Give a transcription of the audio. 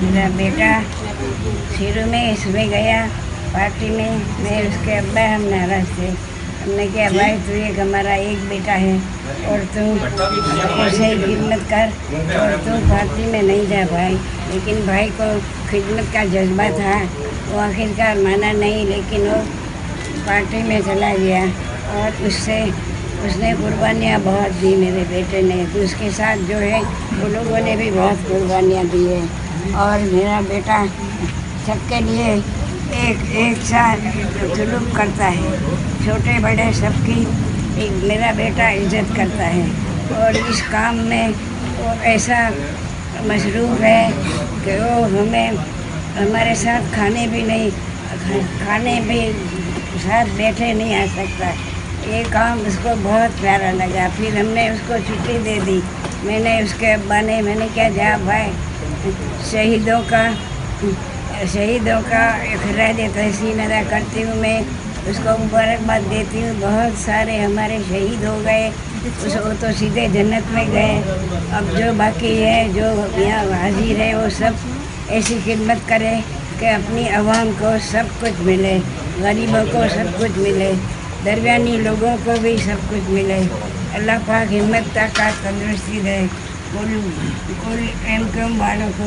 मेरा बेटा शुरू में इसमें गया पार्टी में, मैं उसके अब्बा हम नाराज थे। हमने कहा भाई तू एक हमारा एक बेटा है और तू ऐसे ही खिदमत कर और तू पार्टी में नहीं जा भाई। लेकिन भाई को खिदमत का जज्बा था, वो आखिरकार माना नहीं, लेकिन वो पार्टी में चला गया और उसने कुर्बानियाँ बहुत दी मेरे बेटे ने। तो उसके साथ जो है वो लोगों ने भी बहुत कुर्बानियाँ दी है और मेरा बेटा सबके लिए एक साथ जुलूम करता है, छोटे बड़े सबकी मेरा बेटा इज्जत करता है और इस काम में वो ऐसा मशरूफ़ है कि वो हमें हमारे साथ खाने भी साथ बैठे नहीं आ सकता। ये काम उसको बहुत प्यारा लगा। फिर हमने उसको छुट्टी दे दी। मैंने उसके अब्बा ने मैंने क्या जा भाई शहीदों का खराज तहसीन अदा करती हूँ। मैं उसको मुबारकबाद देती हूँ। बहुत सारे हमारे शहीद हो गए, वो तो सीधे जन्नत में गए। अब जो बाकी है, जो यहाँ हाजिर है, वो सब ऐसी खिदमत करे कि अपनी आवाम को सब कुछ मिले, गरीबों को सब कुछ मिले, दरमियानी लोगों को भी सब कुछ मिले। अल्लाह पाक हिम्मत ताकत तंदुरुस्ती दे। कुल एम वालों को